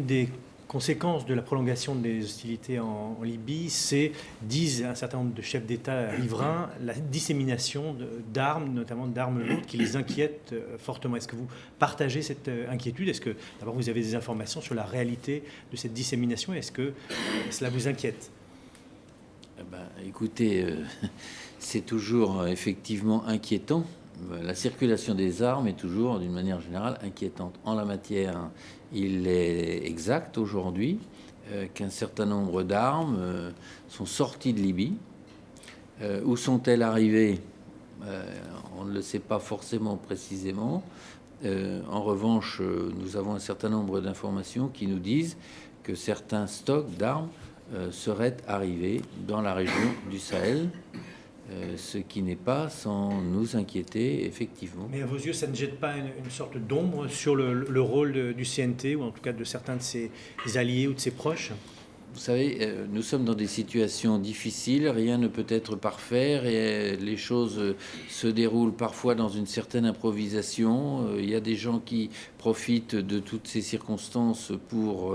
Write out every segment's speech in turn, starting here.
des conséquences de la prolongation des hostilités en Libye, c'est, disent un certain nombre de chefs d'État riverains, la dissémination d'armes, notamment d'armes lourdes, qui les inquiète fortement. Est-ce que vous partagez cette inquiétude? Est-ce que, d'abord, vous avez des informations sur la réalité de cette dissémination? Est-ce que cela vous inquiète? Écoutez, c'est toujours effectivement inquiétant. La circulation des armes est toujours, d'une manière générale, inquiétante. En la matière, il est exact aujourd'hui qu'un certain nombre d'armes sont sorties de Libye. Où sont-elles arrivées? On ne le sait pas forcément précisément. En revanche, nous avons un certain nombre d'informations qui nous disent que certains stocks d'armes seraient arrivés dans la région du Sahel. Ce qui n'est pas sans nous inquiéter, effectivement. Mais à vos yeux, ça ne jette pas une sorte d'ombre sur le rôle du CNT, ou en tout cas de certains de ses alliés ou de ses proches? Vous savez, nous sommes dans des situations difficiles, rien ne peut être parfait, et les choses se déroulent parfois dans une certaine improvisation. Il y a des gens qui profitent de toutes ces circonstances pour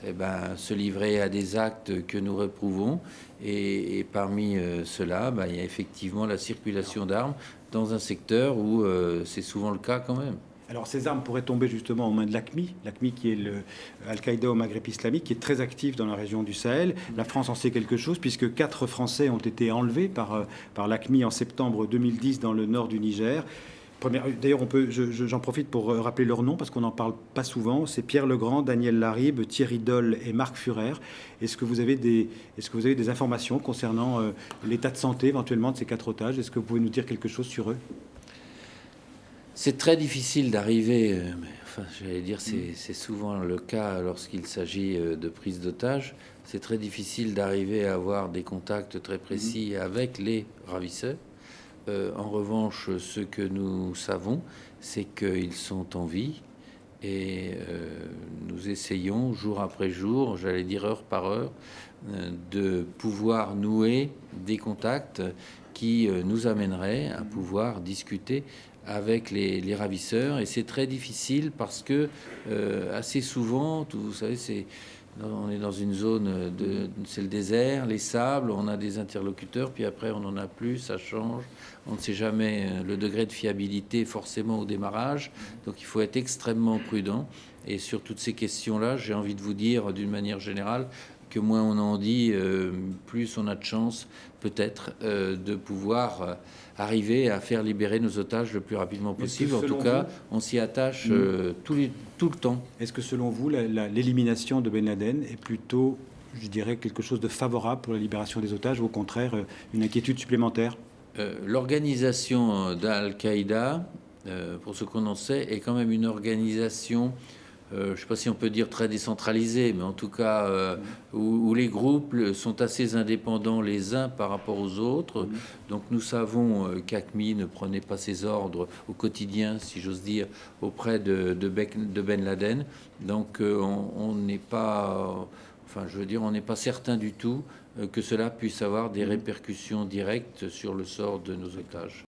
se livrer à des actes que nous réprouvons. Et parmi ceux-là, il y a effectivement la circulation d'armes dans un secteur où c'est souvent le cas quand même. Alors ces armes pourraient tomber justement aux mains de l'AQMI, l'AQMI qui est le Al-Qaïda au Maghreb islamique, qui est très actif dans la région du Sahel. La France en sait quelque chose puisque 4 Français ont été enlevés par l'AQMI en septembre 2010 dans le nord du Niger. D'ailleurs, j'en profite pour rappeler leurs noms parce qu'on n'en parle pas souvent. C'est Pierre Legrand, Daniel Laribe, Thierry Doll et Marc Furer. Est-ce que vous avez des informations concernant l'état de santé éventuellement de ces 4 otages? Est-ce que vous pouvez nous dire quelque chose sur eux? C'est très difficile d'arriver, j'allais dire, c'est souvent le cas lorsqu'il s'agit de prise d'otages. C'est très difficile d'arriver à avoir des contacts très précis avec les ravisseurs. En revanche, ce que nous savons, c'est qu'ils sont en vie et nous essayons jour après jour, j'allais dire heure par heure, de pouvoir nouer des contacts qui nous amèneraient à pouvoir discuter avec les ravisseurs. Et c'est très difficile parce que assez souvent, vous savez, on est dans une zone c'est le désert, les sables, on a des interlocuteurs, puis après on n'en a plus, ça change. On ne sait jamais le degré de fiabilité forcément au démarrage, donc il faut être extrêmement prudent. Et sur toutes ces questions-là, j'ai envie de vous dire d'une manière générale que moins on en dit, plus on a de chance peut-être de pouvoir arriver à faire libérer nos otages le plus rapidement possible. En tout cas, on s'y attache tout le temps. Est-ce que selon vous, l'élimination de Ben Laden est plutôt, je dirais, quelque chose de favorable pour la libération des otages, ou au contraire, une inquiétude supplémentaire? L'organisation d'Al-Qaïda, pour ce qu'on en sait, est quand même une organisation, je ne sais pas si on peut dire très décentralisée, mais en tout cas où les groupes sont assez indépendants les uns par rapport aux autres. Donc nous savons qu'AQMI ne prenait pas ses ordres au quotidien, si j'ose dire, auprès de Ben Laden. Donc on n'est pas... on n'est pas certain du tout que cela puisse avoir des répercussions directes sur le sort de nos otages.